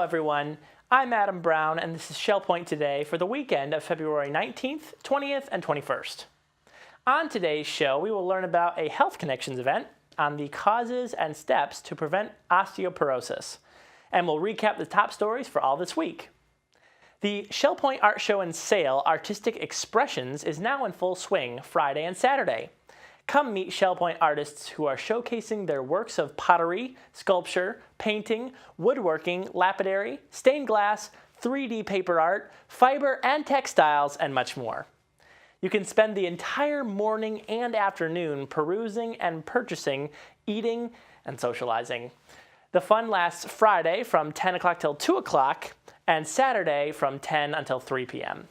everyone. I'm Adam Brown, and this is Shell Point Today for the weekend of February 19th, 20th, and 21st. On today's show, we will learn about a Health Connections event on the causes and steps to prevent osteoporosis, and we'll recap the top stories for all this week. The Shell Point Art Show and Sale Artistic Expressions is now in full swing Friday and Saturday. Come meet Shell Point artists who are showcasing their works of pottery, sculpture, painting, woodworking, lapidary, stained glass, 3D paper art, fiber and textiles, and much more. You can spend the entire morning and afternoon perusing and purchasing, eating, and socializing. The fun lasts Friday from 10 o'clock till 2 o'clock and Saturday from 10 until 3 p.m.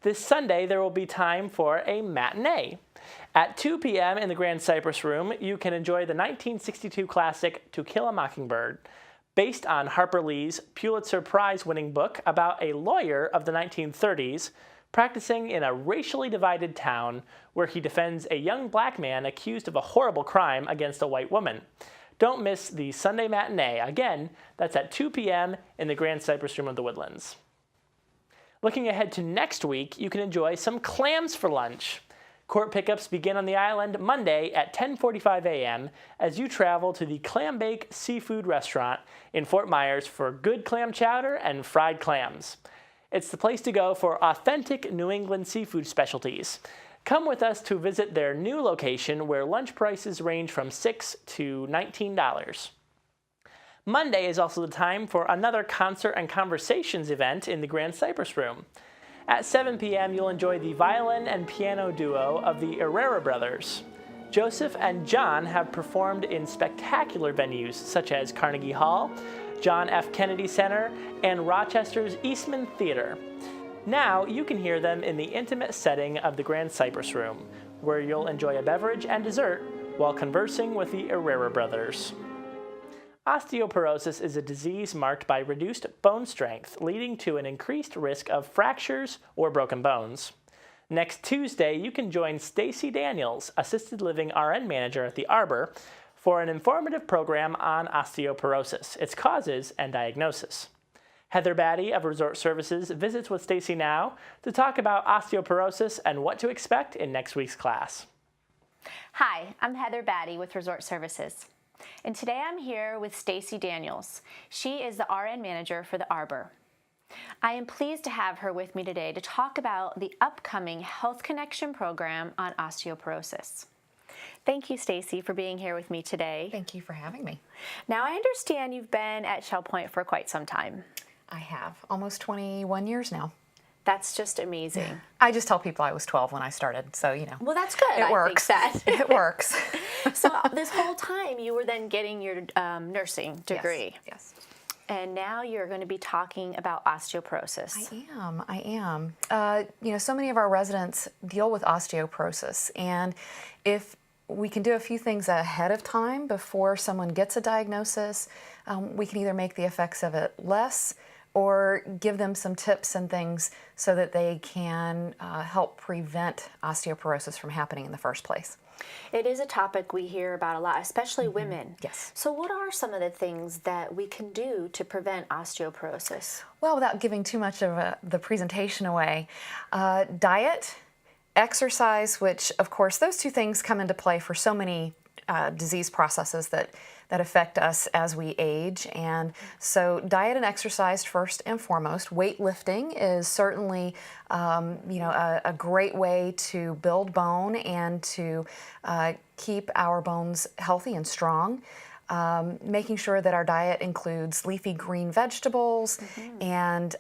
This Sunday, there will be time for a matinee. At 2 p.m. in the Grand Cypress Room, you can enjoy the 1962 classic To Kill a Mockingbird, based on Harper Lee's Pulitzer Prize-winning book about a lawyer of the 1930s practicing in a racially divided town where he defends a young black man accused of a horrible crime against a white woman. Don't miss the Sunday matinee. Again, that's at 2 p.m. in the Grand Cypress Room of the Woodlands. Looking ahead to next week, you can enjoy some clams for lunch. Court pickups begin on the island Monday at 10:45 a.m. as you travel to the Clam Bake Seafood Restaurant in Fort Myers for good clam chowder and fried clams. It's the place to go for authentic New England seafood specialties. Come with us to visit their new location where lunch prices range from $6 to $19. Monday is also the time for another concert and conversations event in the Grand Cypress Room. At 7 p.m., you'll enjoy the violin and piano duo of the Herrera brothers. Joseph and John have performed in spectacular venues such as Carnegie Hall, John F. Kennedy Center, and Rochester's Eastman Theater. Now you can hear them in the intimate setting of the Grand Cypress Room, where you'll enjoy a beverage and dessert while conversing with the Herrera brothers. Osteoporosis is a disease marked by reduced bone strength, leading to an increased risk of fractures or broken bones. Next Tuesday, you can join Stacey Daniels, Assisted Living RN Manager at the Arbor, for an informative program on osteoporosis, its causes and diagnosis. Heather Battey of Resort Services visits with Stacey now to talk about osteoporosis and what to expect in next week's class. Hi, I'm Heather Battey with Resort Services. And today I'm here with Stacey Daniels. She is the RN manager for the Arbor. I am pleased to have her with me today to talk about the upcoming Health Connection program on osteoporosis. Thank you, Stacey, for being here with me today. Thank you for having me. Now, I understand you've been at Shell Point for quite some time. I have, almost 21 years now. That's just amazing. I just tell people I was 12 when I started, so, you know. Well, that's good. It works. It works. So this whole time you were then getting your nursing degree. Yes. And now you're going to be talking about osteoporosis. I am. You know, so many of our residents deal with osteoporosis, and if we can do a few things ahead of time before someone gets a diagnosis, we can either make the effects of it less or give them some tips and things so that they can help prevent osteoporosis from happening in the first place. It is a topic we hear about a lot, especially women. Yes. So what are some of the things that we can do to prevent osteoporosis? Well, without giving too much of the presentation away, diet, exercise, which of course those two things come into play for so many disease processes that affect us as we age. And so diet and exercise first and foremost. Weightlifting is certainly a great way to build bone and to keep our bones healthy and strong. Making sure that our diet includes leafy green vegetables and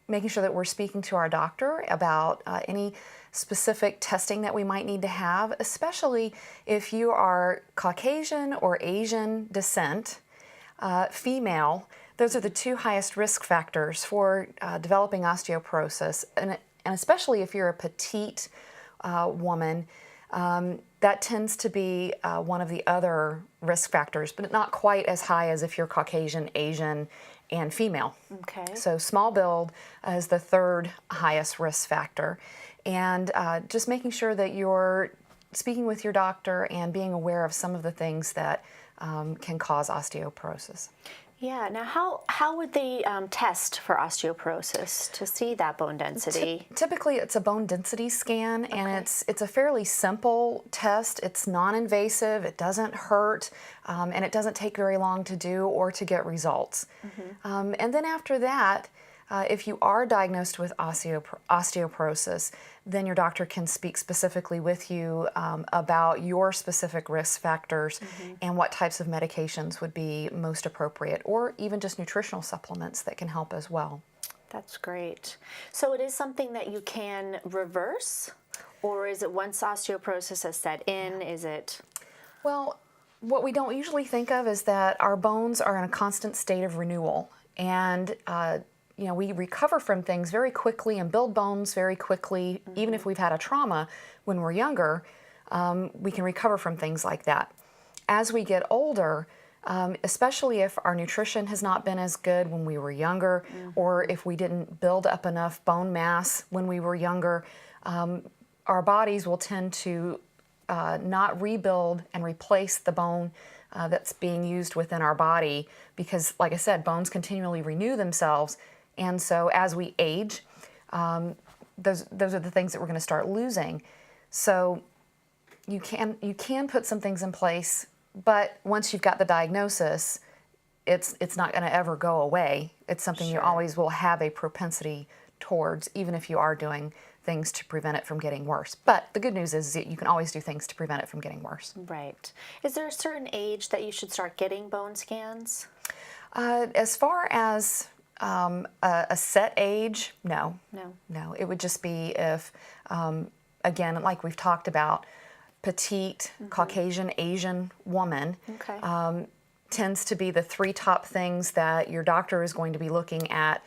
making sure that we're speaking to our doctor about any specific testing that we might need to have, especially if you are Caucasian or Asian descent, female. Those are the two highest risk factors for developing osteoporosis, and especially if you're a petite woman, that tends to be one of the other risk factors, but not quite as high as if you're Caucasian, Asian, and female. Okay. So small build is the third highest risk factor. And just making sure that you're speaking with your doctor and being aware of some of the things that can cause osteoporosis. Yeah. Now, how would they test for osteoporosis to see that bone density? Typically, it's a bone density scan, and it's a fairly simple test. It's non-invasive. It doesn't hurt, and it doesn't take very long to do or to get results. And then after that, if you are diagnosed with osteoporosis, then your doctor can speak specifically with you about your specific risk factors and what types of medications would be most appropriate, or even just nutritional supplements that can help as well. That's great. So it is something that you can reverse, or is it once osteoporosis has set in, is it? Well, what we don't usually think of is that our bones are in a constant state of renewal, and we recover from things very quickly and build bones very quickly. Even if we've had a trauma when we're younger, we can recover from things like that. As we get older, especially if our nutrition has not been as good when we were younger, or if we didn't build up enough bone mass when we were younger, our bodies will tend to not rebuild and replace the bone that's being used within our body, because, like I said, bones continually renew themselves. And so as we age, those are the things that we're going to start losing. So you can put some things in place, but once you've got the diagnosis, it's not going to ever go away. It's something you always will have a propensity towards, even if you are doing things to prevent it from getting worse. But the good news is that you can always do things to prevent it from getting worse. Right. Is there a certain age that you should start getting bone scans? As far as a set age, no. It would just be if, again, like we've talked about, petite, Caucasian, Asian woman tends to be the 3 top things that your doctor is going to be looking at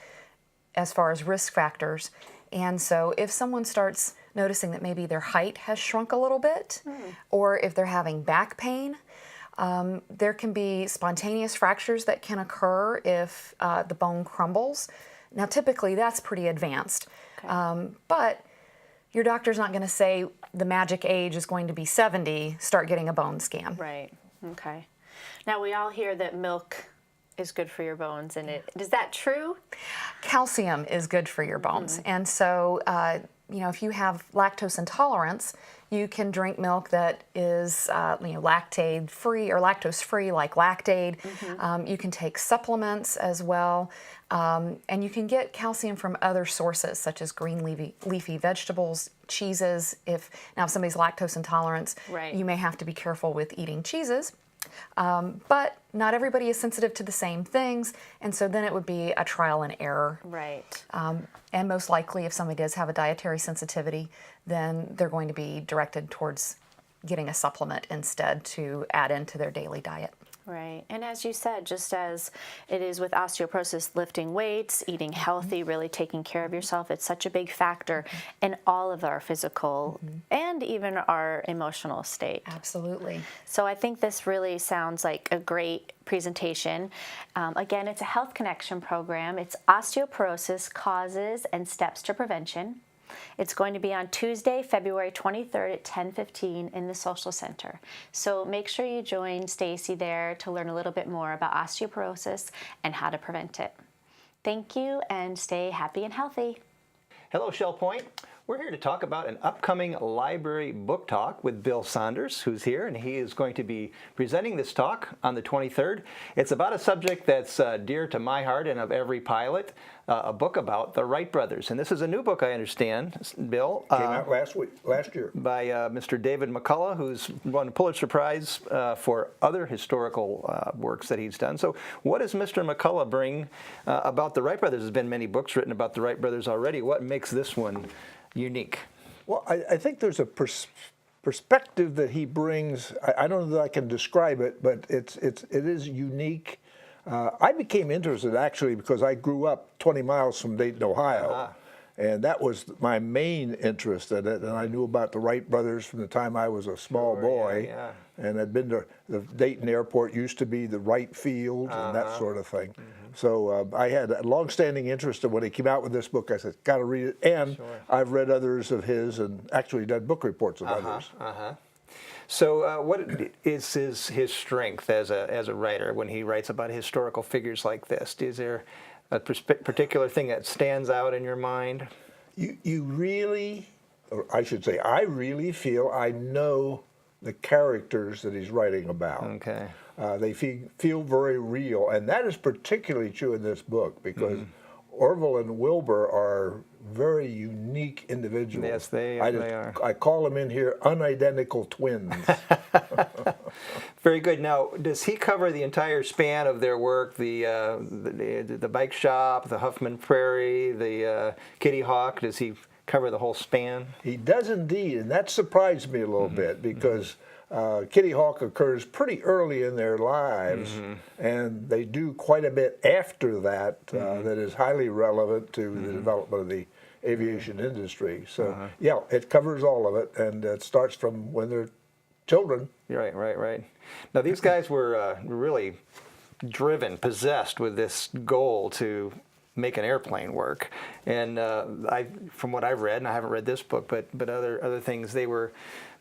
as far as risk factors. And so if someone starts noticing that maybe their height has shrunk a little bit, or if they're having back pain, there can be spontaneous fractures that can occur if the bone crumbles. Now, typically, that's pretty advanced. But your doctor's not going to say the magic age is going to be 70, start getting a bone scan. Right. Okay. Now, we all hear that milk is good for your bones, and is that true? Calcium is good for your bones. And so, if you have lactose intolerance, you can drink milk that is, lactate-free or lactose-free, like Lactaid. You can take supplements as well, and you can get calcium from other sources, such as green leafy vegetables, cheeses. If somebody's lactose intolerant, you may have to be careful with eating cheeses. But not everybody is sensitive to the same things, and so then it would be a trial and error. Right. And most likely, if somebody does have a dietary sensitivity, then they're going to be directed towards getting a supplement instead to add into their daily diet. Right. And as you said, just as it is with osteoporosis, lifting weights, eating healthy, really taking care of yourself, it's such a big factor in all of our physical and even our emotional state. Absolutely. So I think this really sounds like a great presentation. Again, it's a Health Connection program. It's Osteoporosis, Causes and Steps to Prevention. It's going to be on Tuesday, February 23rd at 10:15 in the Social Center. So make sure you join Stacey there to learn a little bit more about osteoporosis and how to prevent it. Thank you, and stay happy and healthy. Hello, Shell Point. We're here to talk about an upcoming library book talk with Bill Saunders, who's here, and he is going to be presenting this talk on the 23rd. It's about a subject that's dear to my heart and of every pilot, a book about the Wright brothers. And this is a new book, I understand, Bill. Came out last year. By Mr. David McCullough, who's won a Pulitzer Prize for other historical works that he's done. So what does Mr. McCullough bring about the Wright brothers? There's been many books written about the Wright brothers already. What makes this one unique? Well, I think there's a perspective that he brings. I don't know that I can describe it, but it is unique. I became interested actually because I grew up 20 miles from Dayton, Ohio, and that was my main interest in it. And I knew about the Wright brothers from the time I was a small boy, and I'd been to the Dayton airport. Used to be the Wright Field and that sort of thing. So I had a long-standing interest in when he came out with this book. I said, got to read it. And I've read others of his and actually done book reports of others. So what is his strength as a writer when he writes about historical figures like this? Is there a particular thing that stands out in your mind? You really, or I should say, I really feel I know the characters that he's writing about. Okay. They feel very real, and that is particularly true in this book because Orville and Wilbur are very unique individuals. Yes, they are. I call them in here unidentical twins. Very good. Now, does he cover the entire span of their work? The bike shop, the Huffman Prairie, the Kitty Hawk? Does he cover the whole span? He does indeed, and that surprised me a little bit because Kitty Hawk occurs pretty early in their lives, and they do quite a bit after that that is highly relevant to the development of the aviation industry. So, yeah, it covers all of it, and it starts from when they're children. Right. Now, these guys were really driven, possessed with this goal to make an airplane work. And from what I've read, and I haven't read this book, but other things, they were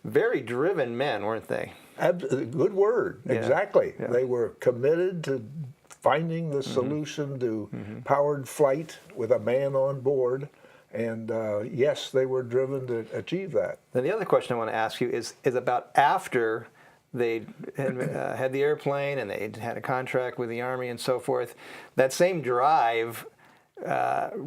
very driven men, weren't they? Good word. Yeah. Exactly. Yeah. They were committed to finding the solution to powered flight with a man on board. And yes, they were driven to achieve that. Then the other question I want to ask you is about after they had the airplane and they had a contract with the Army and so forth, that same drive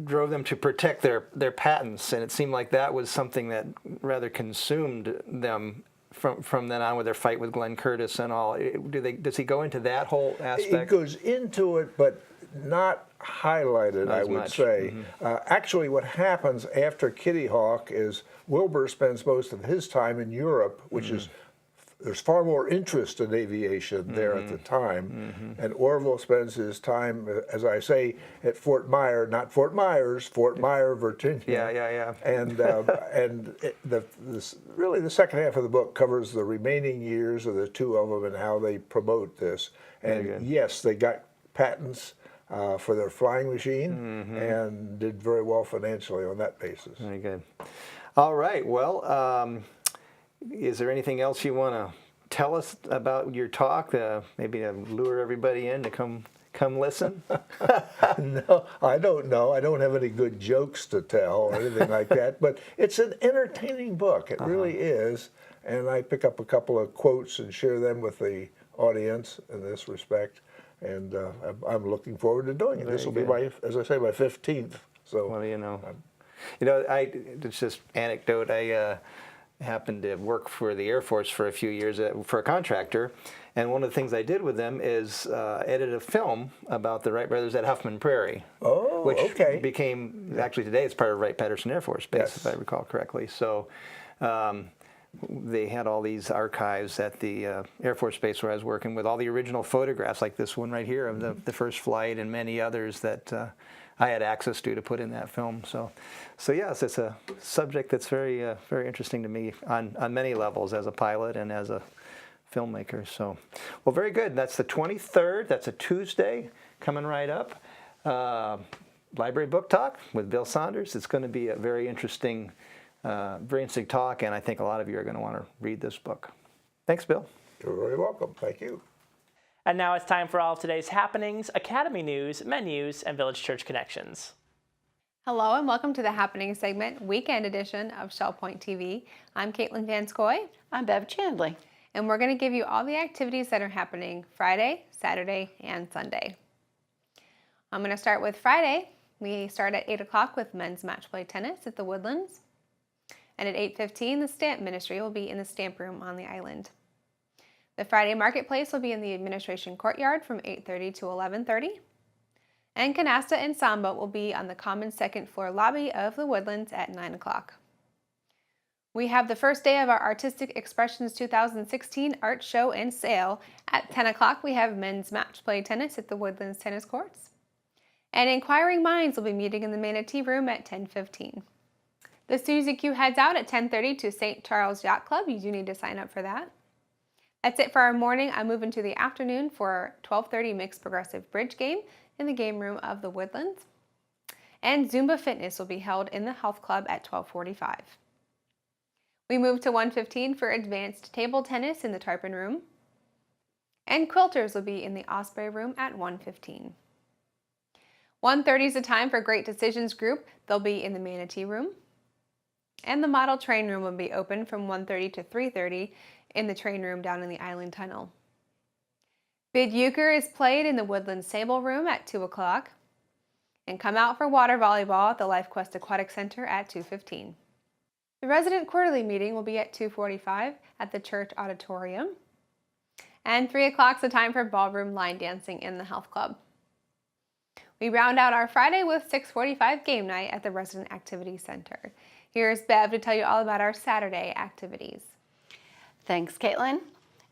drove them to protect their patents, and it seemed like that was something that rather consumed them from then on with their fight with Glenn Curtis and all. Does he go into that whole aspect? It goes into it, but not highlighted, Not I as would much. say. Actually, what happens after Kitty Hawk is Wilbur spends most of his time in Europe, which is there's far more interest in aviation there at the time, and Orville spends his time, as I say, at Fort Myer, not Fort Myers, Fort Myer, Virginia. Yeah. And really the second half of the book covers the remaining years of the two of them and how they promote this. Very good. And yes, they got patents for their flying machine and did very well financially on that basis. Very good. All right. Well, is there anything else you want to tell us about your talk? Maybe to lure everybody in to come listen? No, I don't know. I don't have any good jokes to tell or anything like that, but it's an entertaining book. It really is. And I pick up a couple of quotes and share them with the audience in this respect. And I'm looking forward to doing it. This will be as I say, my 15th. So, Well, it's just anecdote. I happened to work for the Air Force for a few years for a contractor, and one of the things I did with them is edit a film about the Wright brothers at Huffman Prairie. Oh, which okay. became, actually today it's part of Wright-Patterson Air Force Base, Yes. if I recall correctly. So they had all these archives at the Air Force Base where I was working with all the original photographs, like this one right here of the first flight and many others that I had access to put in that film. So yes, it's a subject that's very very interesting to me on many levels as a pilot and as a filmmaker. So, well, very good. That's the 23rd. That's a Tuesday coming right up. Library Book Talk with Bill Saunders. It's going to be a very interesting talk, and I think a lot of you are going to want to read this book. Thanks, Bill. You're very welcome. Thank you. And now it's time for all of today's happenings, Academy news, menus, and Village Church connections. Hello and welcome to the Happening segment, weekend edition of Shell Point TV. I'm Caitlin Vanscoy. I'm Bev Chandley. And we're going to give you all the activities that are happening Friday, Saturday, and Sunday. I'm going to start with Friday. We start at 8 o'clock with men's match play tennis at the Woodlands. And at 8:15, the stamp ministry will be in the stamp room on the island. The Friday marketplace will be in the administration courtyard from 8:30 to 11:30. And Canasta and Samba will be on the common second floor lobby of the Woodlands at 9 o'clock. We have the first day of our Artistic Expressions 2016 art show and sale. At 10 o'clock, we have men's match play tennis at the Woodlands tennis courts. And Inquiring Minds will be meeting in the Manatee Room at 10:15. The Suzy Q heads out at 10:30 to St. Charles Yacht Club. You do need to sign up for that. That's it for our morning. I move into the afternoon for our 12:30 mixed progressive bridge game in the game room of the Woodlands. And Zumba Fitness will be held in the health club at 12:45. We move to 1:15 for advanced table tennis in the tarpon room. And quilters will be in the osprey room at 1:15. 1:30 is the time for Great Decisions group. They'll be in the manatee room. And the model train room will be open from 1:30 to 3:30 in the train room down in the island tunnel. Bid euchre is played in the woodland sable room at 2 o'clock. And come out for water volleyball at the LifeQuest Aquatic Center at 2:15. The resident quarterly meeting will be at 2:45 at the church auditorium. And 3 o'clock is the time for ballroom line dancing in the health club. We round out our Friday with 6:45 game night at the Resident Activity Center. Here's Bev to tell you all about our Saturday activities. Thanks, Caitlin.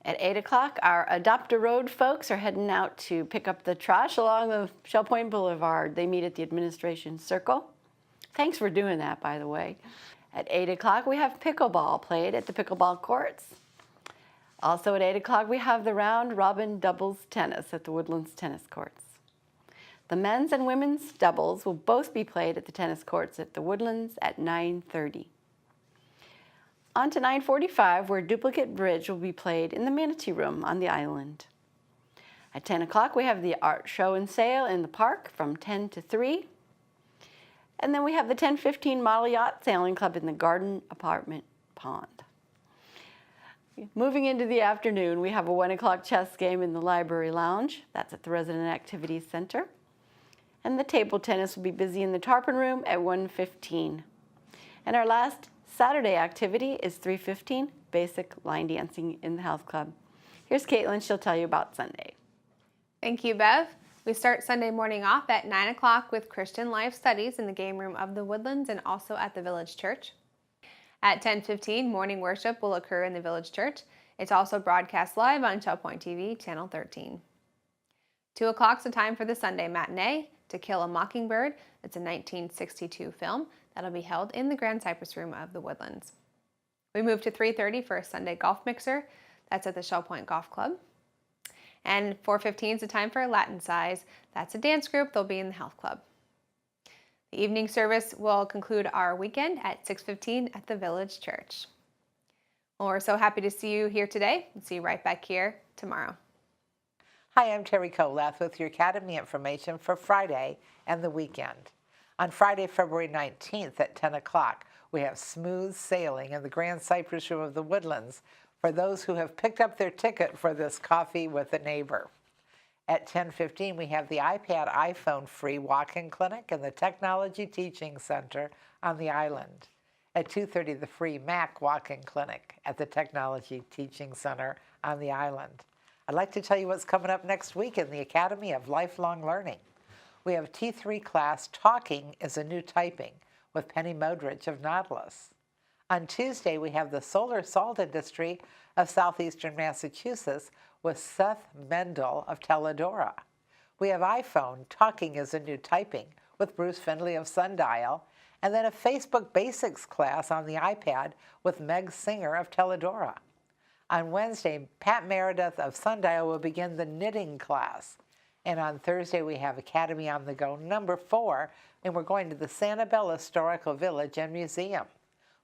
At 8 o'clock, our Adopt a Road folks are heading out to pick up the trash along the Shell Point Boulevard. They meet at the Administration Circle. Thanks for doing that, by the way. At 8 o'clock, we have pickleball played at the pickleball courts. Also at 8 o'clock, we have the round robin doubles tennis at the Woodlands tennis courts. The men's and women's doubles will both be played at the tennis courts at the Woodlands at 9:30. On to 9:45, where duplicate bridge will be played in the manatee room on the island. At 10 o'clock, we have the art show and sale in the park from 10 to 3. And then we have the 10:15 model yacht sailing club in the garden apartment pond. Moving into the afternoon, we have a 1 o'clock chess game in the library lounge. That's at the Resident Activities Center. And the table tennis will be busy in the tarpon room at 1:15. And our last Saturday activity is 3:15, basic line dancing in the health club. Here's Caitlin, she'll tell you about Sunday. Thank you, Bev. We start Sunday morning off at 9 o'clock with Christian Life Studies in the game room of the Woodlands and also at the Village Church. At 10:15, morning worship will occur in the Village Church. It's also broadcast live on Shell Point TV, Channel 13. 2 o'clock is the time for the Sunday matinee, To Kill a Mockingbird. It's a 1962 film that'll be held in the Grand Cypress Room of the Woodlands. We move to 3:30 for a Sunday golf mixer. That's at the Shell Point Golf Club. And 4:15 is the time for a Latin size. That's a dance group. They'll be in the health club. The evening service will conclude our weekend at 6:15 at the Village Church. Well, we're so happy to see you here today. We'll see you right back here tomorrow. Hi, I'm Terry Kolath with your Academy information for Friday and the weekend. On Friday, February 19th at 10 o'clock, we have smooth sailing in the Grand Cypress Room of the Woodlands for those who have picked up their ticket for this coffee with a neighbor. At 10:15, we have the iPad iPhone free walk-in clinic in the Technology Teaching Center on the island. At 2:30, the free Mac walk-in clinic at the Technology Teaching Center on the island. I'd like to tell you what's coming up next week in the Academy of Lifelong Learning. We have T3 class Talking is a New Typing with Penny Modrich of Nautilus. On Tuesday, we have the Solar Salt Industry of Southeastern Massachusetts with Seth Mendel of Teledora. We have iPhone Talking is a New Typing with Bruce Findlay of Sundial, and then a Facebook Basics class on the iPad with Meg Singer of Teledora. On Wednesday, Pat Meredith of Sundial will begin the knitting class. And on Thursday, we have Academy on the Go number 4, and we're going to the Sanibel Historical Village and Museum.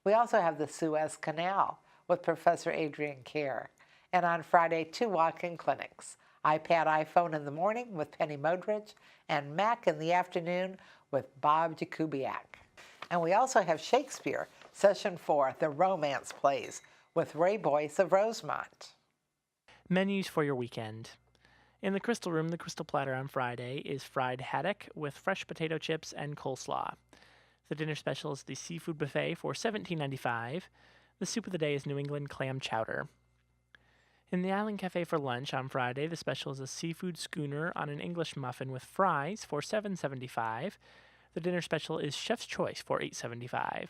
We also have the Suez Canal with Professor Adrian Kerr. And on Friday, 2 walk-in clinics, iPad iPhone in the morning with Penny Modrich, and Mac in the afternoon with Bob Jakubiak. And we also have Shakespeare, Session 4, The Romance Plays, with Ray Boyce of Rosemont. Menus for your weekend. In the Crystal Room, the Crystal Platter on Friday is fried haddock with fresh potato chips and coleslaw. The dinner special is the seafood buffet for $17.95. The soup of the day is New England clam chowder. In the Island Cafe for lunch on Friday, the special is a seafood schooner on an English muffin with fries for $7.75. The dinner special is Chef's Choice for $8.75.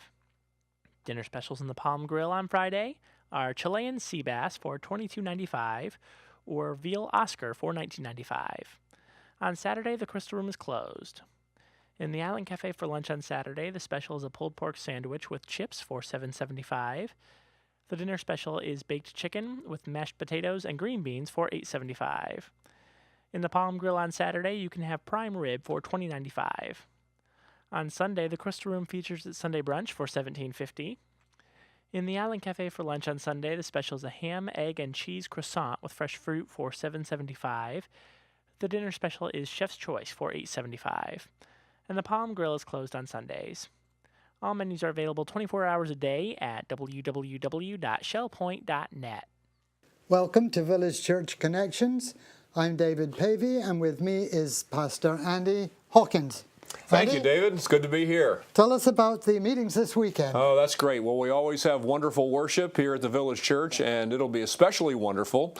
Dinner specials in the Palm Grill on Friday are Chilean sea bass for $22.95 or veal Oscar for $19.95. On Saturday, the Crystal Room is closed. In the Island Cafe for lunch on Saturday, the special is a pulled pork sandwich with chips for $7.75. The dinner special is baked chicken with mashed potatoes and green beans for $8.75. In the Palm Grill on Saturday, you can have prime rib for $20.95. On Sunday, the Crystal Room features its Sunday brunch for $17.50. In the Island Cafe for lunch on Sunday, the special is a ham, egg, and cheese croissant with fresh fruit for $7.75. The dinner special is Chef's Choice for $8.75. And the Palm Grill is closed on Sundays. All menus are available 24 hours a day at www.shellpoint.net. Welcome to Village Church Connections. I'm David Pavey, and with me is Pastor Andy Hawkins. Thank you, Andy, David. It's good to be here. tell us about the meetings this weekend. Oh, that's great. Well, we always have wonderful worship here at the Village Church, and it'll be especially wonderful.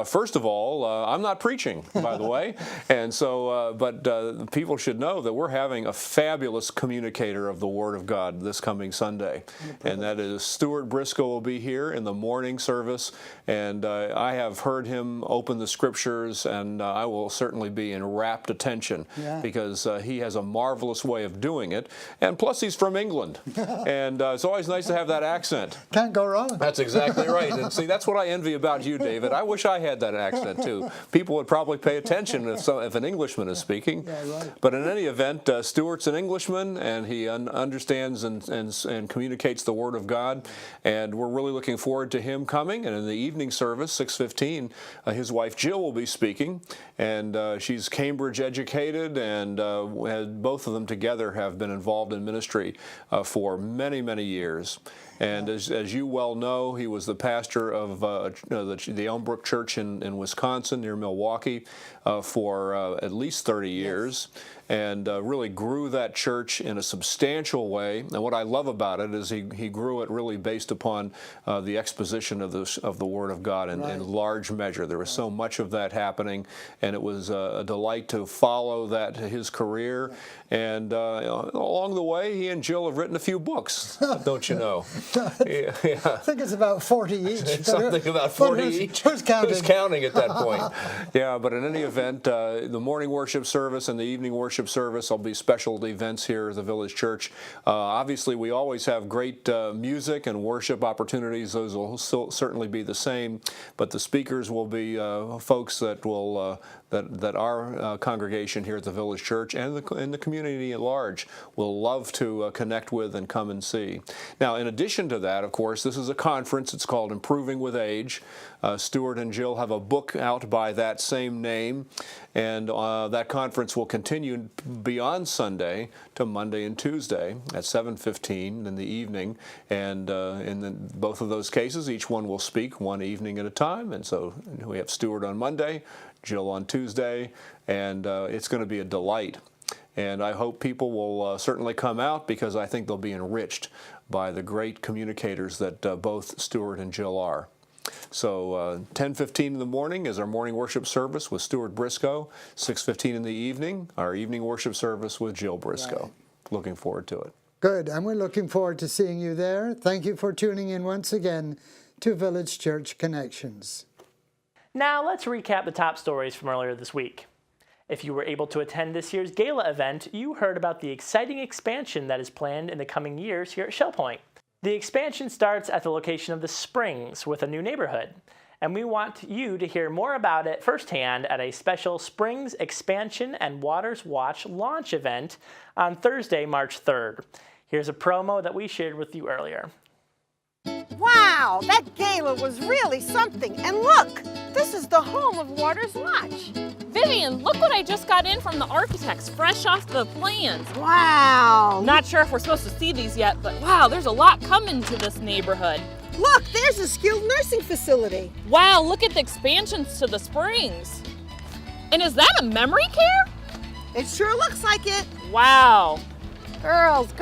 First of all, I'm not preaching, by the way, and so, but people should know that we're having a fabulous communicator of the Word of God this coming Sunday, and that is Stuart Briscoe will be here in the morning service, and I have heard him open the Scriptures, and I will certainly be in rapt attention because he has a marvelous way of doing it, and plus he's from England, and it's always nice to have that accent. Can't go wrong. That's exactly right, and see, that's what I envy about you, David. I wish I had that accent too. People would probably pay attention if an Englishman is speaking. But in any event, Stuart's an Englishman, and he understands and communicates the Word of God, and we're really looking forward to him coming. And in the evening service, 6:15, his wife Jill will be speaking, and she's Cambridge educated, and both of them together have been involved in ministry for many, many years. And as you well know, he was the pastor of the Elmbrook Church in Wisconsin near Milwaukee for at least 30 years, and really grew that church in a substantial way. And what I love about it is he grew it really based upon the exposition of the Word of God in large measure. There was so much of that happening, and it was a delight to follow his career. And along the way, he and Jill have written a few books, don't you know? I think it's about 40 each. Something about 40 each. Who's counting? Who's counting at that point? Yeah, but in any event, the morning worship service and the evening worship service will be special events here at the Village Church. Obviously, we always have great music and worship opportunities. Those will certainly be the same, but the speakers will be folks that will that our congregation here at the Village Church and the community at large will love to connect with and come and see. Now, in addition to that, of course, this is a conference. It's called Improving with Age. Stuart and Jill have a book out by that same name, and that conference will continue beyond Sunday to Monday and Tuesday at 7:15 in the evening, and in both of those cases, each one will speak one evening at a time, and so we have Stuart on Monday, Jill on Tuesday, and it's going to be a delight. And I hope people will certainly come out, because I think they'll be enriched by the great communicators that both Stuart and Jill are. So 10:15 in the morning is our morning worship service with Stuart Briscoe. 6:15 in the evening, our evening worship service with Jill Briscoe. Looking forward to it. Good, and we're looking forward to seeing you there. Thank you for tuning in once again to Village Church Connections. Now let's recap the top stories from earlier this week. If you were able to attend this year's gala event, you heard about the exciting expansion that is planned in the coming years here at Shell Point. The expansion starts at the location of the Springs with a new neighborhood, and we want you to hear more about it firsthand at a special Springs Expansion and Waters Watch launch event on Thursday, March 3rd. Here's a promo that we shared with you earlier. Wow, that gala was really something. And look, this is the home of Waters Watch. Vivian, look what I just got in from the architects, fresh off the plans. Wow. Not sure if we're supposed to see these yet, but wow, there's a lot coming to this neighborhood. Look, there's a skilled nursing facility. Wow, look at the expansions to the Springs. And is that a memory care? It sure looks like it. Wow. Girls,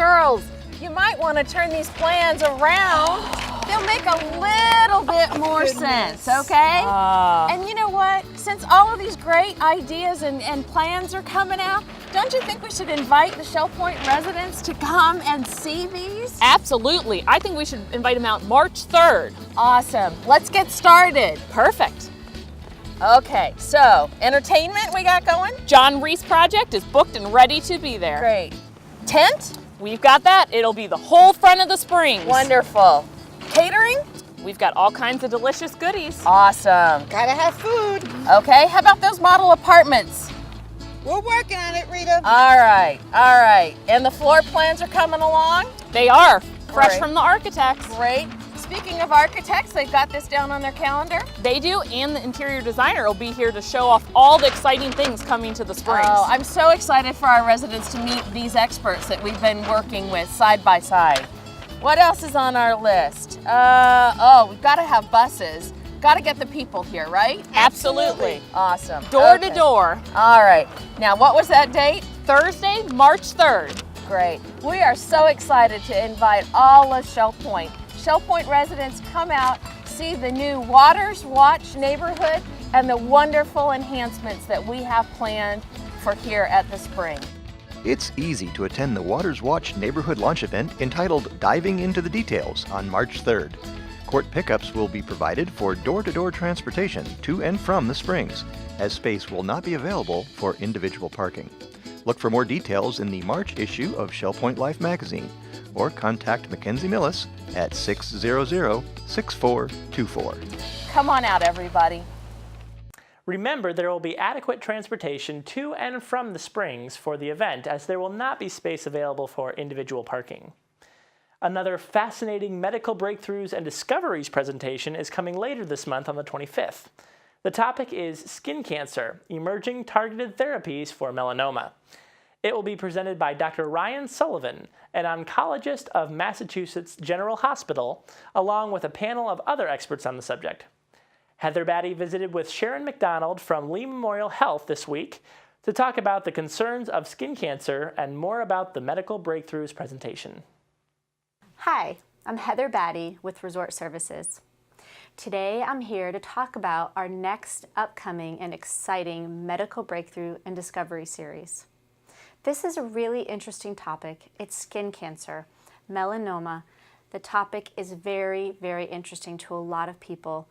you might want to turn these plans around. They'll make a little bit more sense, okay? And you know what? Since all of these great ideas and plans are coming out, don't you think we should invite the Shell Point residents to come and see these? Absolutely. I think we should invite them out March 3rd. Awesome. Let's get started. Perfect. Okay, so entertainment we got going? John Reese Project is booked and ready to be there. Great. Tent? We've got that. It'll be the whole front of the Springs. Wonderful. Catering? We've got all kinds of delicious goodies. Awesome. Gotta have food. Okay, how about those model apartments? We're working on it, Rita. All right. And the floor plans are coming along? They are. Fresh Great. from the architects. Great. speaking of architects, they've got this down on their calendar. They do, and the interior designer will be here to show off all the exciting things coming to the Springs. Oh, I'm so excited for our residents to meet these experts that we've been working with side by side. What else is on our list? We've got to have buses. Got to get the people here, right? Absolutely. Awesome. Door to door. All right. Now, what was that date? Thursday, March 3rd. Great. We are so excited to invite all of Shell Point. Shell Point residents, come out, see the new Waters Watch neighborhood and the wonderful enhancements that we have planned for here at the Spring. It's easy to attend the Waters Watch neighborhood launch event entitled Diving into the Details on March 3rd. Court pickups will be provided for door-to-door transportation to and from the Springs, as space will not be available for individual parking. Look for more details in the March issue of Shell Point Life magazine, or contact Mackenzie Millis at 600-6424. Come on out, everybody. Remember, there will be adequate transportation to and from the Springs for the event, as there will not be space available for individual parking. Another fascinating medical breakthroughs and discoveries presentation is coming later this month on the 25th. The topic is Skin Cancer, Emerging Targeted Therapies for Melanoma. It will be presented by Dr. Ryan Sullivan, an oncologist of Massachusetts General Hospital, along with a panel of other experts on the subject. Heather Battey visited with Sharon McDonald from Lee Memorial Health this week to talk about the concerns of skin cancer and more about the medical breakthroughs presentation. Hi, I'm Heather Battey with Resort Services. Today I'm here to talk about our next upcoming and exciting medical breakthrough and discovery series. This is a really interesting topic. It's skin cancer, melanoma. The topic is very, very interesting to a lot of people.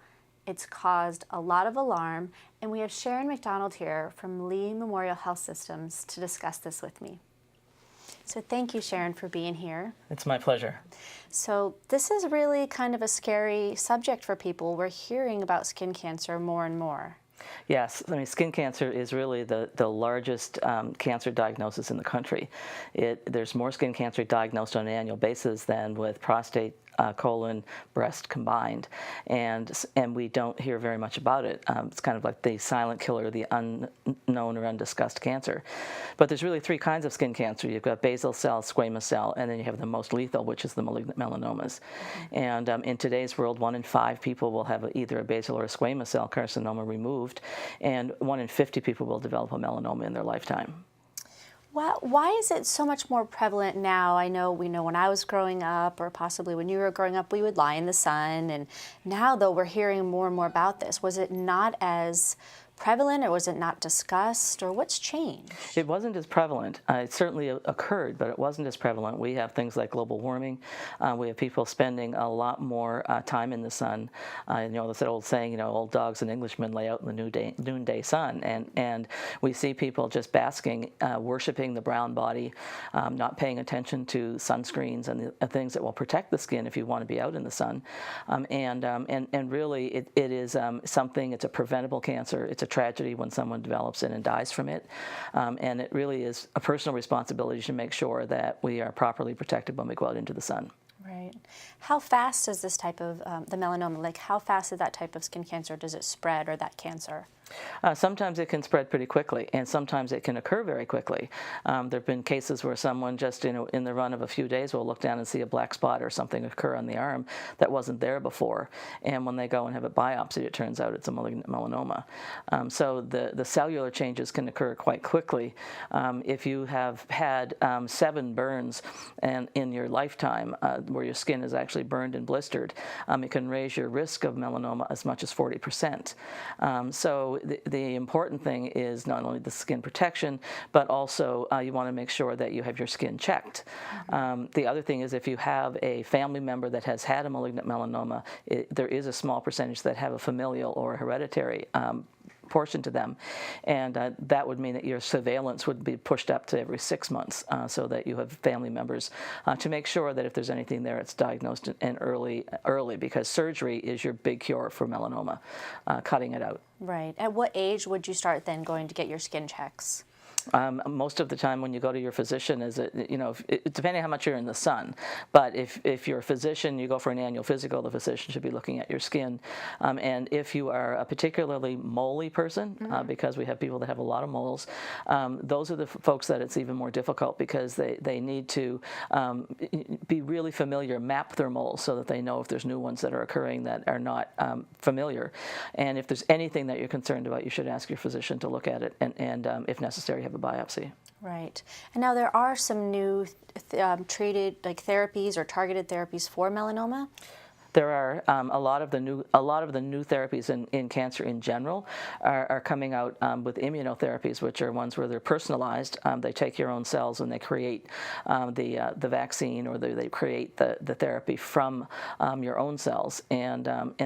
It's caused a lot of alarm, and we have Sharon McDonald here from Lee Memorial Health Systems to discuss this with me. So thank you, Sharon, for being here. It's my pleasure. So this is really kind of a scary subject for people. We're hearing about skin cancer more and more. Yes, I mean, skin cancer is really the largest cancer diagnosis in the country. There's more skin cancer diagnosed on an annual basis than with prostate, colon, breast combined, and we don't hear very much about it. It's kind of like the silent killer, the unknown or undiscussed cancer. But there's really three kinds of skin cancer. You've got basal cell, squamous cell, and then you have the most lethal, which is the malignant melanomas. And in today's world, 1 in 5 people will have either a basal or a squamous cell carcinoma removed, and 1 in 50 people will develop a melanoma in their lifetime. Well, why is it so much more prevalent now? We know when I was growing up, or possibly when you were growing up, we would lie in the sun. And now, though, we're hearing more and more about this. Was it not as prevalent, or was it not discussed, or what's changed? It wasn't as prevalent. It certainly occurred, but it wasn't as prevalent. We have things like global warming. We have people spending a lot more time in the sun. That's that old saying, old dogs and Englishmen lay out in the noonday sun. And we see people just basking, worshiping the brown body, not paying attention to sunscreens and the things that will protect the skin if you want to be out in the sun. And really, it is something, it's a preventable cancer. It's a tragedy when someone develops it and dies from it. And it really is a personal responsibility to make sure that we are properly protected when we go out into the sun. Right. How fast is this type of, the melanoma, like how fast is that type of skin cancer, does it spread, or that cancer? Sometimes it can spread pretty quickly, and sometimes it can occur very quickly. There have been cases where someone just, in the run of a few days will look down and see a black spot or something occur on the arm that wasn't there before. And when they go and have it biopsied, it turns out it's a malignant melanoma. So the cellular changes can occur quite quickly. If you have had 7 burns in your lifetime where your skin is actually burned and blistered, it can raise your risk of melanoma as much as 40%. So the important thing is not only the skin protection, but also you want to make sure that you have your skin checked. The other thing is, if you have a family member that has had a malignant melanoma, there is a small percentage that have a familial or hereditary portion to them, and that would mean that your surveillance would be pushed up to every 6 months, so that you have family members to make sure that if there's anything there, it's diagnosed and early, because surgery is your big cure for melanoma, cutting it out. Right. At what age would you start then going to get your skin checks? Most of the time when you go to your physician, depending on how much you're in the sun, but if you're a physician, you go for an annual physical, the physician should be looking at your skin. And if you are a particularly moly person, because we have people that have a lot of moles, those are the folks that it's even more difficult, because they need to be really familiar, map their moles so that they know if there's new ones that are occurring that are not familiar. And if there's anything that you're concerned about, you should ask your physician to look at it and if necessary, have a biopsy. Right. And now there are some new treated therapies or targeted therapies for melanoma. There are a lot of the new therapies in cancer in general are coming out with immunotherapies, which are ones where they're personalized. They take your own cells and they create the vaccine, or they create the therapy from your own cells. And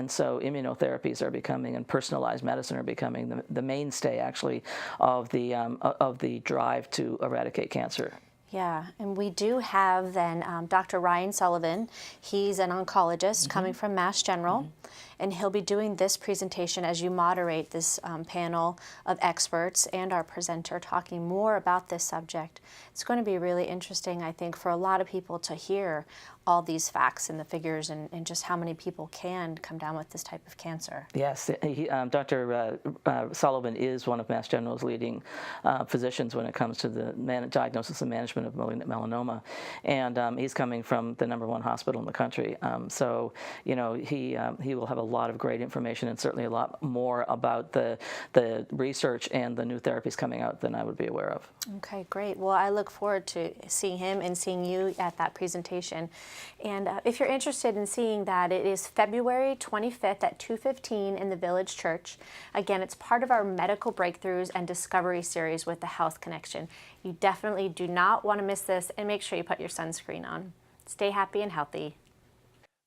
so immunotherapies are becoming, and personalized medicine are becoming the mainstay actually of the drive to eradicate cancer. Yeah, and we do have then Dr. Ryan Sullivan. He's an oncologist coming from Mass General, and he'll be doing this presentation as you moderate this panel of experts and our presenter talking more about this subject. It's going to be really interesting, I think, for a lot of people to hear all these facts and the figures and just how many people can come down with this type of cancer. Yes, Dr. Sullivan is one of Mass General's leading physicians when it comes to the diagnosis and management of melanoma, and he's coming from the #1 hospital in the country. So, he will have a lot of great information and certainly a lot more about the research and the new therapies coming out than I would be aware of. Okay, great. Well, I look forward to seeing him and seeing you at that presentation. And if you're interested in seeing that, it is February 25th at 2:15 in the Village Church. Again, it's part of our Medical Breakthroughs and Discovery series with the Health Connection. You definitely do not want to miss this, and make sure you put your sunscreen on. Stay happy and healthy.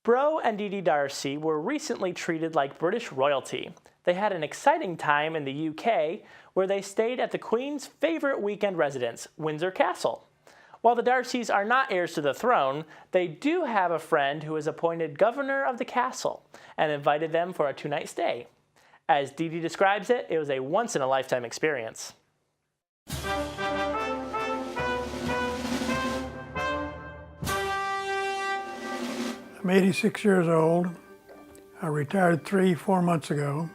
Bro and Dee Dee Darcy were recently treated like British royalty. They had an exciting time in the UK, where they stayed at the Queen's favorite weekend residence, Windsor Castle. While the Darcys are not heirs to the throne, they do have a friend who is appointed governor of the castle and invited them for a 2-night stay. As Dee Dee describes it, it was a once-in-a-lifetime experience. I'm 86 years old. I retired 3-4 months ago.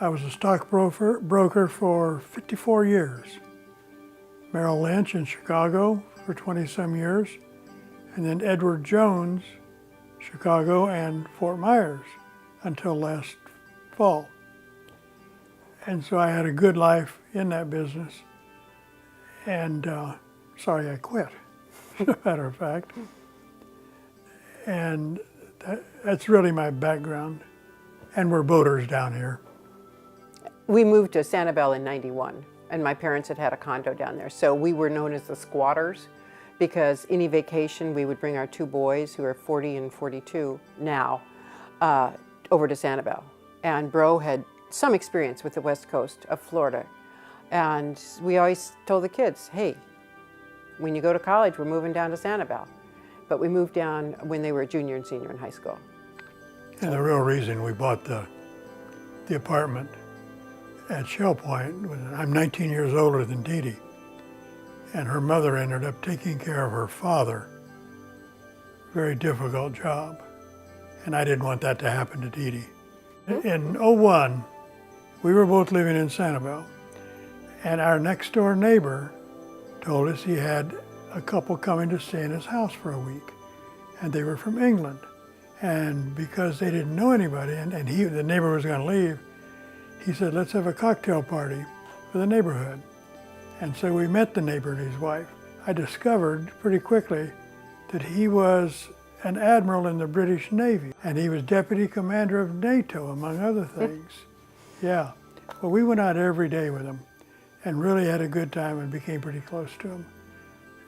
I was a stockbroker for 54 years. Merrill Lynch in Chicago for 20-some years, and then Edward Jones, Chicago and Fort Myers until last fall. And so I had a good life in that business, and sorry I quit, as a matter of fact. And that's really my background, and we're boaters down here. We moved to Sanibel in '91. And my parents had a condo down there. So we were known as the squatters, because any vacation we would bring our 2 boys, who are 40 and 42 now, over to Sanibel. And Bro had some experience with the west coast of Florida. And we always told the kids, hey, when you go to college, we're moving down to Sanibel. But we moved down when they were a junior and senior in high school. And the real reason we bought the apartment at Shell Point, I'm 19 years older than Dee Dee, and her mother ended up taking care of her father. Very difficult job, and I didn't want that to happen to Dee Dee. In '01, we were both living in Sanibel, and our next door neighbor told us he had a couple coming to stay in his house for a week, and they were from England. And because they didn't know anybody, and the neighbor was going to leave, he said, let's have a cocktail party for the neighborhood. And so we met the neighbor and his wife. I discovered pretty quickly that he was an admiral in the British Navy, and he was deputy commander of NATO, among other things. Yeah, well, we went out every day with him and really had a good time and became pretty close to him.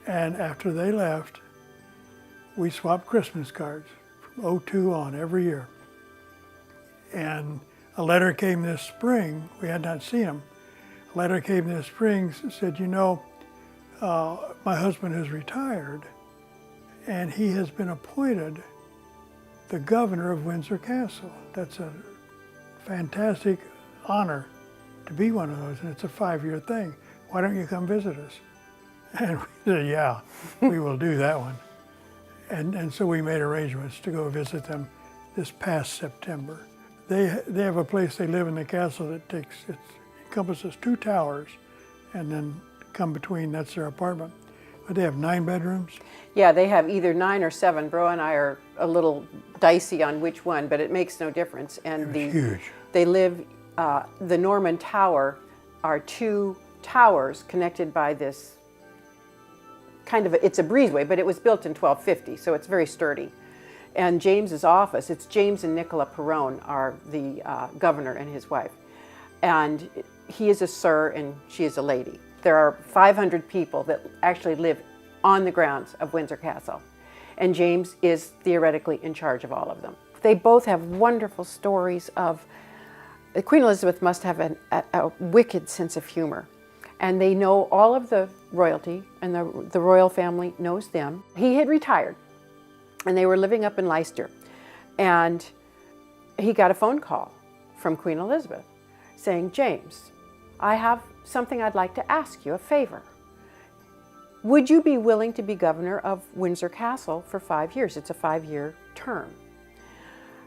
And after they left, we swapped Christmas cards from '02 on every year. And a letter came this spring. We had not seen him. A letter came this spring, said, my husband has retired, and he has been appointed the governor of Windsor Castle. That's a fantastic honor to be one of those, and it's a 5-year thing. why don't you come visit us? And we said, yeah, we will do that one. And so we made arrangements to go visit them this past September. They have a place, they live in the castle that encompasses 2 towers, and then come between, that's their apartment. But they have 9 bedrooms. Yeah, they have either 9 or 7. Bro and I are a little dicey on which one, but it makes no difference. And huge. They live, the Norman Tower are 2 towers connected by this kind of, it's a breezeway, but it was built in 1250, so it's very sturdy. And James's office, it's James and Nicola Perrone are the governor and his wife. And he is a sir and she is a lady. There are 500 people that actually live on the grounds of Windsor Castle. And James is theoretically in charge of all of them. They both have wonderful stories of, Queen Elizabeth must have a wicked sense of humor. And they know all of the royalty, and the royal family knows them. He had retired, and they were living up in Leicester. And he got a phone call from Queen Elizabeth saying, James, I have something I'd like to ask you, a favor. Would you be willing to be governor of Windsor Castle for 5 years? It's a 5-year term.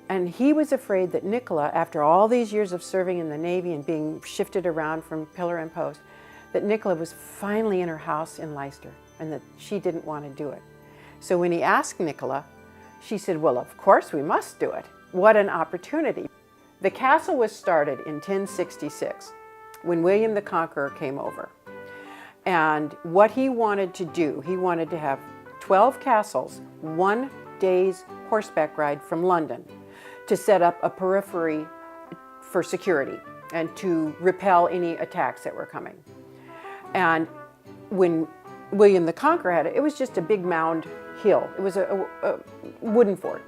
And he was afraid that Nicola, after all these years of serving in the Navy and being shifted around from pillar and post, that Nicola was finally in her house in Leicester and that she didn't want to do it. So when he asked Nicola, she said, well, of course we must do it. What an opportunity. The castle was started in 1066 when William the Conqueror came over. And what he wanted to do, he wanted to have 12 castles, 1 day's horseback ride from London to set up a periphery for security and to repel any attacks that were coming. And when William the Conqueror had it, it was just a big mound hill. It was a wooden fort.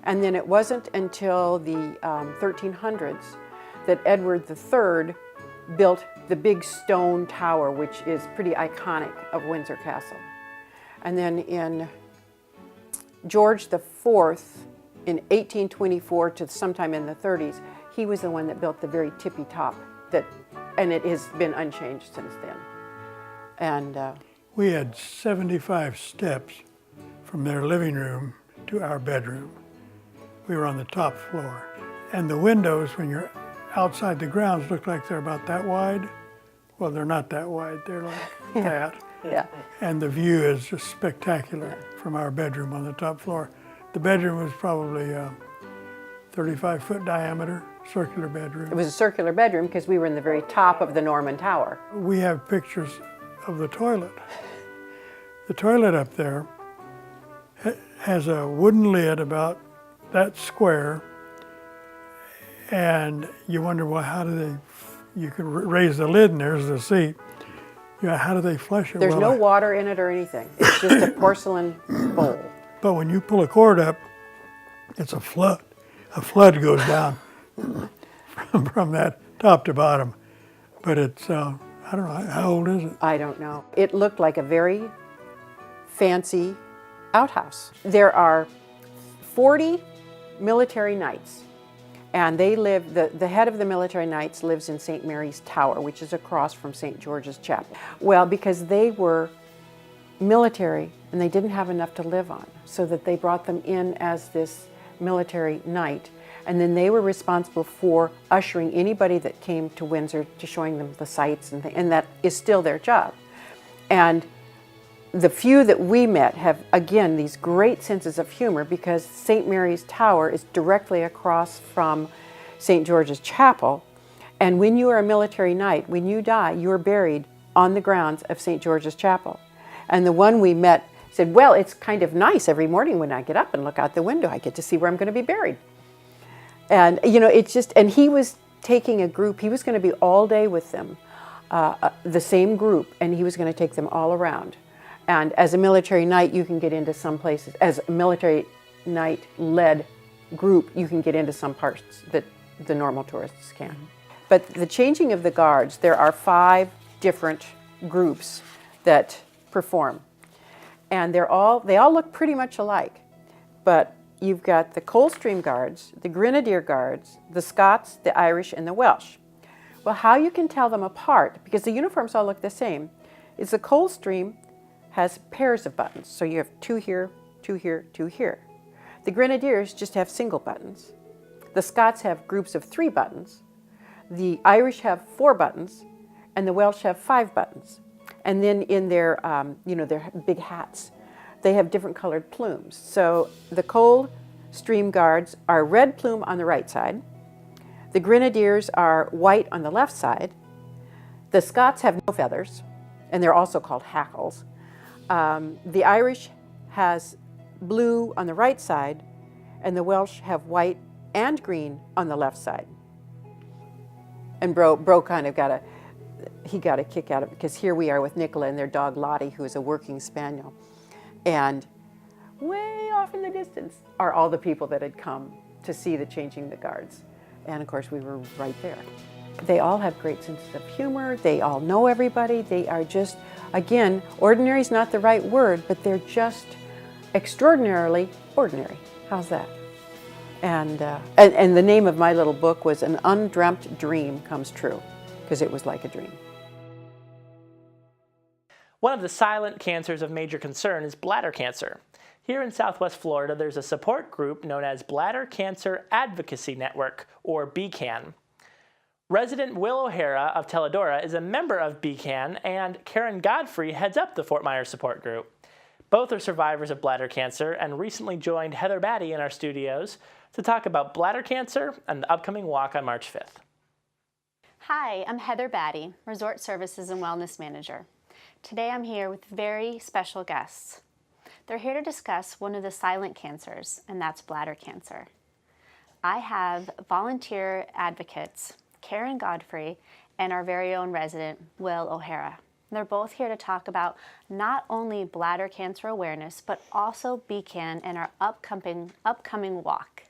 And then it wasn't until the 1300s that Edward III built the big stone tower, which is pretty iconic of Windsor Castle. And then in George IV, in 1824 to sometime in the 30s, he was the one that built the very tippy top and it has been unchanged since then. And we had 75 steps from their living room to our bedroom. We were on the top floor. And the windows, when you're outside the grounds, look like they're about that wide. Well, they're not that wide, they're like that. Yeah. And the view is just spectacular from our bedroom on the top floor. The bedroom was probably 35-foot diameter, circular bedroom. It was a circular bedroom because we were in the very top of the Norman Tower. We have pictures of the toilet. The toilet up there has a wooden lid about that square, and you wonder, well, how do they, you can raise the lid and there's the seat. Yeah, how do they flush it? There's no water in it or anything. It's just a porcelain bowl. But when you pull a cord up, it's a flood. A flood goes down from that top to bottom. But it's, I don't know, how old is it? I don't know. It looked like a very fancy outhouse. There are 40 military knights, and they live, the head of the military knights lives in St. Mary's Tower, which is across from St. George's Chapel. Well, because they were military and they didn't have enough to live on, so that they brought them in as this military knight, and then they were responsible for ushering anybody that came to Windsor, to showing them the sights and that is still their job. And the few that we met have, again, these great senses of humor, because St. Mary's Tower is directly across from St. George's Chapel, and when you are a military knight, when you die, you are buried on the grounds of St. George's Chapel. And the one we met said, well, it's kind of nice every morning when I get up and look out the window, I get to see where I'm going to be buried. And, you know, it's just, and he was taking a group, he was going to be all day with them, the same group, and he was going to take them all around. And as a military knight, you can get into some places, as a military knight-led group, you can get into some parts that the normal tourists can't. But the changing of the guards, there are 5 different groups that perform. And they all look pretty much alike. But you've got the Coldstream Guards, the Grenadier Guards, the Scots, the Irish, and the Welsh. Well, how you can tell them apart, because the uniforms all look the same, is the Coldstream has pairs of buttons. So you have 2 here, 2 here, 2 here. The Grenadiers just have single buttons. The Scots have groups of 3 buttons. The Irish have 4 buttons, and the Welsh have 5 buttons. And then in their, their big hats, they have different colored plumes. So the Coldstream Guards are red plume on the right side. The Grenadiers are white on the left side. The Scots have no feathers, and they're also called hackles. The Irish has blue on the right side, and the Welsh have white and green on the left side. And Bro kind of got a kick out of it, because here we are with Nicola and their dog Lottie, who is a working spaniel. And way off in the distance are all the people that had come to see the changing the guards. And of course we were right there. They all have great senses of humor. They all know everybody. They are just, again, ordinary is not the right word, but they're just extraordinarily ordinary. How's that? And the name of my little book was An Undreamt Dream Comes True, because it was like a dream. One of the silent cancers of major concern is bladder cancer. Here in Southwest Florida, there's a support group known as Bladder Cancer Advocacy Network, or BCAN. Resident Will O'Hara of Teledora is a member of BCAN, and Karen Godfrey heads up the Fort Myers support group. Both are survivors of bladder cancer and recently joined Heather Battey in our studios to talk about bladder cancer and the upcoming walk on March 5th. Hi, I'm Heather Battey, Resort Services and Wellness Manager. Today I'm here with very special guests. They're here to discuss one of the silent cancers, and that's bladder cancer. I have volunteer advocates, Karen Godfrey and our very own resident, Will O'Hara. They're both here to talk about not only bladder cancer awareness, but also BCAN and our upcoming walk.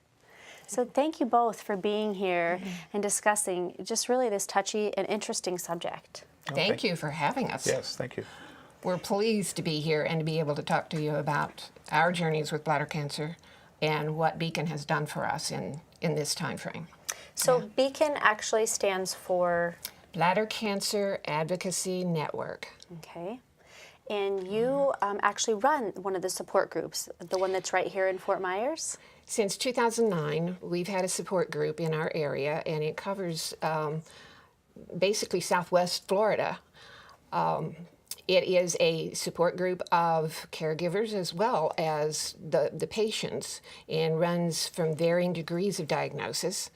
So thank you both for being here and discussing just really this touchy and interesting subject. Thank you for having us. Yes, thank you. We're pleased to be here and to be able to talk to you about our journeys with bladder cancer and what BCAN has done for us in this time frame. So BCAN actually stands for? Bladder Cancer Advocacy Network. Okay. And you actually run one of the support groups, the one that's right here in Fort Myers? Since 2009, we've had a support group in our area, and it covers basically Southwest Florida. It is a support group of caregivers as well as the patients, and runs from varying degrees of diagnosis.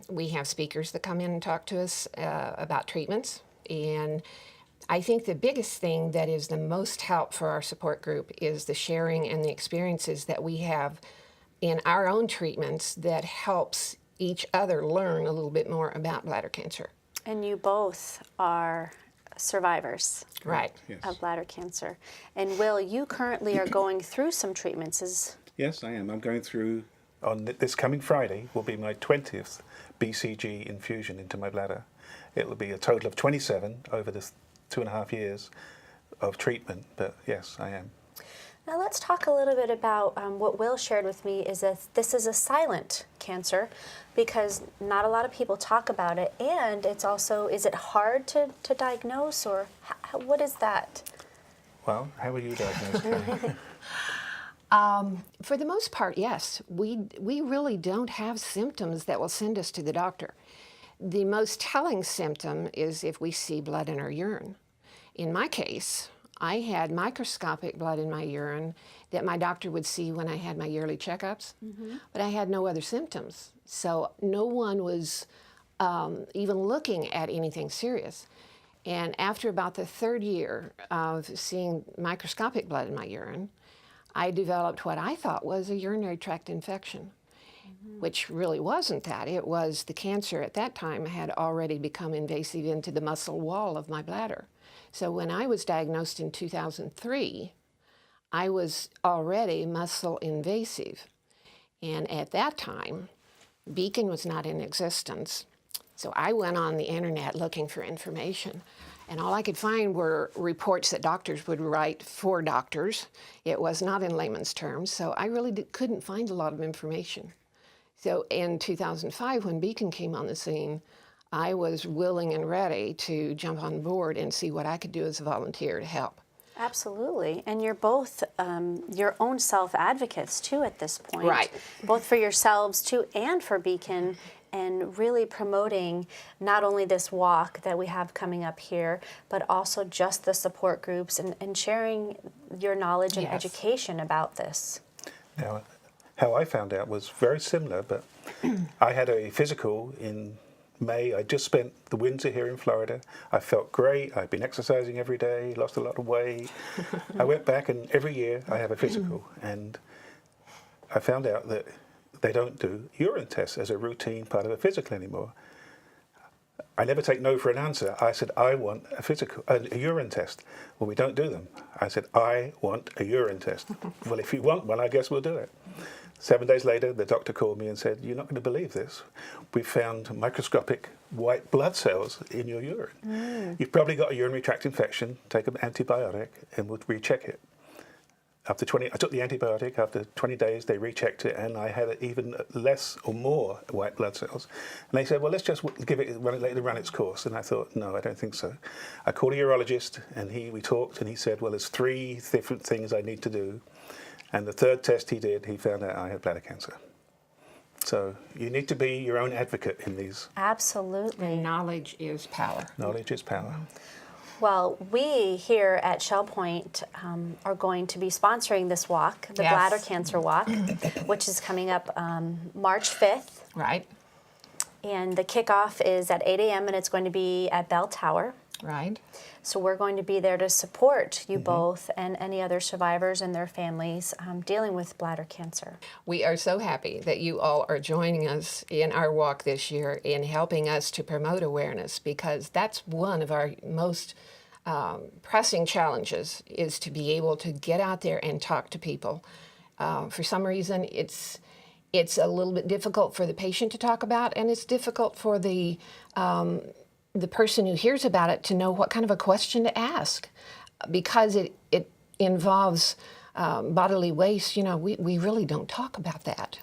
We have speakers that come in and talk to us about treatments, and I think the biggest thing that is the most help for our support group is the sharing and the experiences that we have in our own treatments that helps each other learn a little bit more about bladder cancer. And you both are survivors right. of bladder cancer. And Will, you currently are going through some treatments. Yes, I am. I'm going through, on this coming Friday, will be my 20th BCG infusion into my bladder. It will be a total of 27 over this 2.5 years of treatment, but yes, I am. Now let's talk a little bit about what Will shared with me, is that this is a silent cancer because not a lot of people talk about it, and it's also, is it hard to diagnose, or what is that? Well, how were you diagnosed? For the most part, yes. We really don't have symptoms that will send us to the doctor. The most telling symptom is if we see blood in our urine. In my case, I had microscopic blood in my urine that my doctor would see when I had my yearly checkups, but I had no other symptoms. So no one was even looking at anything serious. And after about the 3rd year of seeing microscopic blood in my urine, I developed what I thought was a urinary tract infection, which really wasn't that. It was the cancer at that time had already become invasive into the muscle wall of my bladder. So when I was diagnosed in 2003, I was already muscle invasive. And at that time, BCAN was not in existence. So I went on the internet looking for information. And all I could find were reports that doctors would write for doctors. It was not in layman's terms, so I really couldn't find a lot of information. So in 2005, when BCAN came on the scene, I was willing and ready to jump on board and see what I could do as a volunteer to help. Absolutely. And you're both your own self-advocates, too, at this point. Right. Both for yourselves, too, and for Beacon, and really promoting not only this walk that we have coming up here, but also just the support groups and sharing your knowledge and education about this. Now, how I found out was very similar, but I had a physical in May. I just spent the winter here in Florida. I felt great. I've been exercising every day, lost a lot of weight. I went back, and every year I have a physical, and I found out that they don't do urine tests as a routine part of a physical anymore. I never take no for an answer. I said, I want a physical, a urine test. Well, we don't do them. I said, I want a urine test. Well, if you want one, I guess we'll do it. 7 days later, the doctor called me and said, you're not going to believe this. We found microscopic white blood cells in your urine. You've probably got a urinary tract infection. Take an antibiotic and we'll recheck it. After 20, I took the antibiotic. After 20 days, they rechecked it, and I had even less or more white blood cells. And they said, well, let's just give it, let it run its course. And I thought, no, I don't think so. I called a urologist, and we talked, and he said, well, there's 3 different things I need to do. And the third test he did, he found out I had bladder cancer. So you need to be your own advocate in these. Absolutely. Knowledge is power. Knowledge is power. Well, we here at Shell Point are going to be sponsoring this walk, the Bladder Cancer Walk, which is coming up March 5th. Right. And the kickoff is at 8 a.m. and it's going to be at Bell Tower. Right. So we're going to be there to support you both and any other survivors and their families dealing with bladder cancer. We are so happy that you all are joining us in our walk this year in helping us to promote awareness, because that's one of our most pressing challenges, is to be able to get out there and talk to people. For some reason, it's a little bit difficult for the patient to talk about, and it's difficult for the person who hears about it to know what kind of a question to ask, because it involves bodily waste. You know, we really don't talk about that.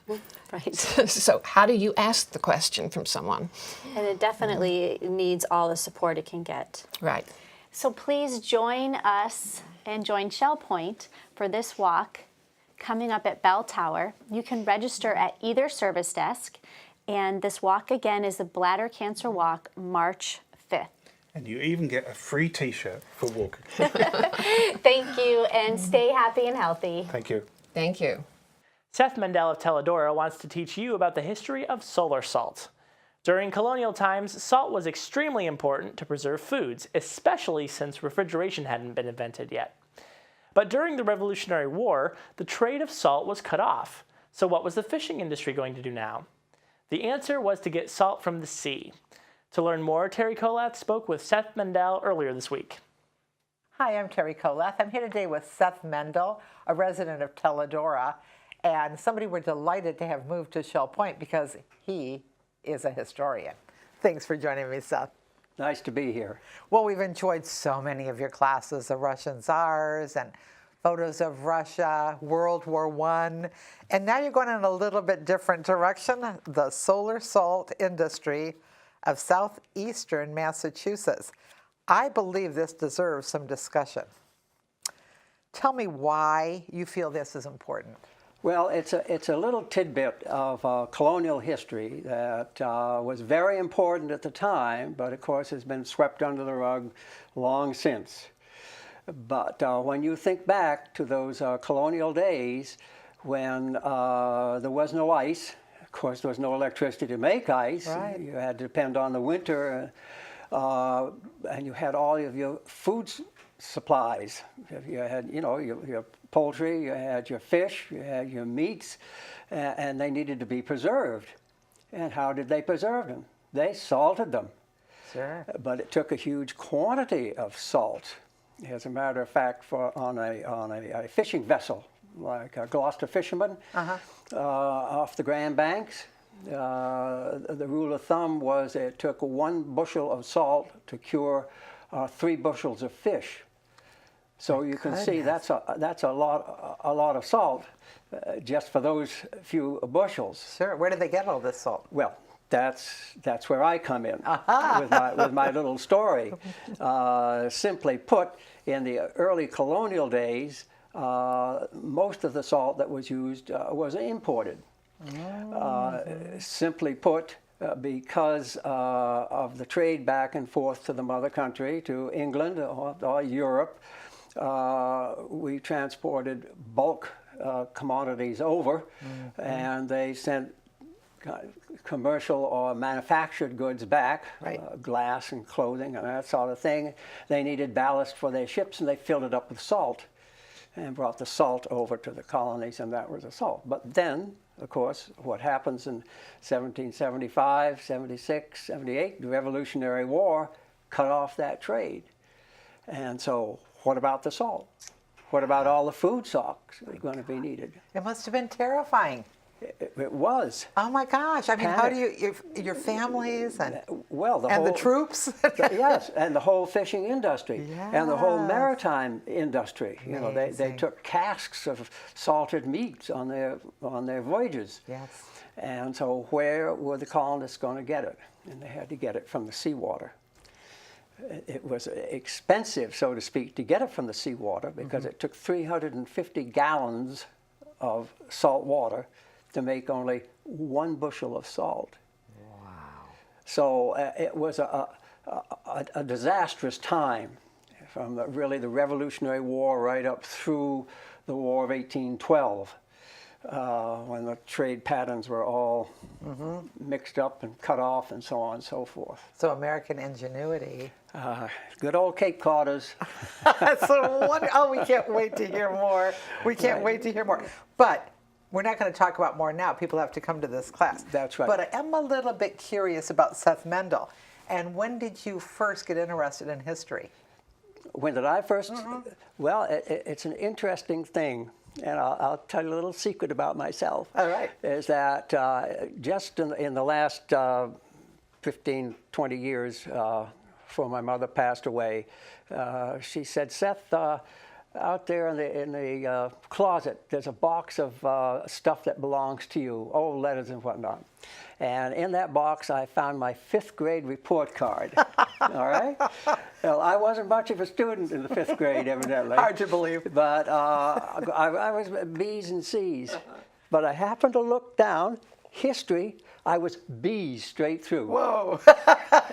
Right. So how do you ask the question from someone? And it definitely needs all the support it can get. Right. So please join us and join Shell Point for this walk coming up at Bell Tower. You can register at either service desk. And this walk, again, is the Bladder Cancer Walk, March 5th. And you even get a free T-shirt for walking. Thank you, and stay happy and healthy. Thank you. Thank you. Seth Mendel of Teledora wants to teach you about the history of solar salt. During colonial times, salt was extremely important to preserve foods, especially since refrigeration hadn't been invented yet. But during the Revolutionary War, the trade of salt was cut off. So what was the fishing industry going to do now? The answer was to get salt from the sea. To learn more, Terry Kolath spoke with Seth Mendel earlier this week. Hi, I'm Terry Kolath. I'm here today with Seth Mendel, a resident of Teledora, and somebody we're delighted to have moved to Shell Point because he is a historian. Thanks for joining me, Seth. Nice to be here. Well, we've enjoyed so many of your classes, the Russian Tsars and photos of Russia, World War I, and now you're going in a little bit different direction, the solar salt industry of southeastern Massachusetts. I believe this deserves some discussion. Tell me why you feel this is important. Well, it's a little tidbit of colonial history that was very important at the time, but of course has been swept under the rug long since. But when you think back to those colonial days when there was no ice, of course there was no electricity to make ice. Right. You had to depend on the winter, and you had all of your food supplies. You had, you know, your poultry, you had your fish, you had your meats, and they needed to be preserved. And how did they preserve them? They salted them. Sure. But it took a huge quantity of salt. As a matter of fact, on a fishing vessel, like a Gloucester fisherman, off the Grand Banks, the rule of thumb was it took 1 bushel of salt to cure 3 bushels of fish. So you can see that's a lot of salt just for those few bushels. Sure. Where did they get all this salt? Well, that's where I come in with my little story. Simply put, in the early colonial days, most of the salt that was used was imported. Simply put, because of the trade back and forth to the mother country, to England or Europe, we transported bulk commodities over, and they sent commercial or manufactured goods back, glass and clothing and that sort of thing. They needed ballast for their ships, and they filled it up with salt and brought the salt over to the colonies, and that was the salt. But then, of course, what happens in 1775, 76, 78, the Revolutionary War cut off that trade. And so what about the salt? What about all the food stocks that are going to be needed? It must have been terrifying. It was. Oh my gosh! I mean, Panic. how do you, your families and the troops? Yes, and the whole fishing industry and the whole maritime industry. You know, they took casks of salted meats on their voyages. Yes. And so where were the colonists going to get it? And they had to get it from the seawater. It was expensive, so to speak, to get it from the seawater because it took 350 gallons of salt water to make only 1 bushel of salt. Wow. So it was a disastrous time from really the Revolutionary War right up through the War of 1812 when the trade patterns were all mixed up and cut off and so on and so forth. So American ingenuity. Good old Cape Codders. So we can't wait to hear more. We can't wait to hear more. But we're not going to talk about more now. People have to come to this class. That's right. But I am a little bit curious about Seth Mendel. And when did you first get interested in history? When did I first? Well, it's an interesting thing. And I'll tell you a little secret about myself. All right. Is that just in the last 15, 20 years before my mother passed away, she said, Seth, out there in the closet, there's a box of stuff that belongs to you, old letters and whatnot. And in that box, I found my 5th grade report card. All right? Well, I wasn't much of a student in the 5th grade, evidently. Hard to believe. But I was B's and C's. But I happened to look down, history, I was B's straight through. Whoa.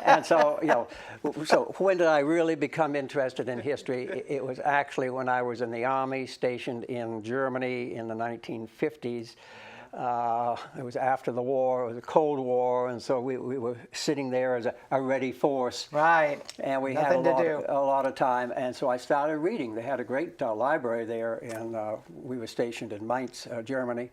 And so, so when did I really become interested in history? It was actually when I was in the Army, stationed in Germany in the 1950s. It was after the war, it was a Cold War, and so we were sitting there as a ready force. Right. And we had a lot of time, and so I started reading. They had a great library there, and we were stationed in Mainz, Germany.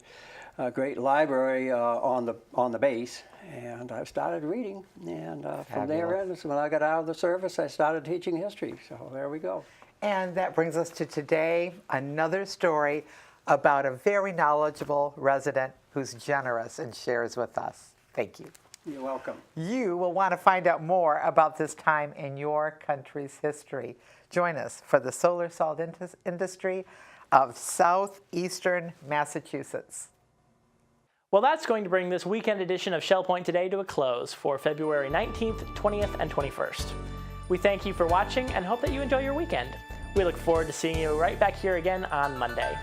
A great library on the base, and I started reading, and from there in, when I got out of the service, I started teaching history, so there we go. And that brings us to today, another story about a very knowledgeable resident who's generous and shares with us. Thank you. You're welcome. You will want to find out more about this time in your country's history. Join us for the solar salt industry of southeastern Massachusetts. Well, that's going to bring this weekend edition of Shell Point Today to a close for February 19th, 20th, and 21st. We thank you for watching and hope that you enjoy your weekend. We look forward to seeing you right back here again on Monday.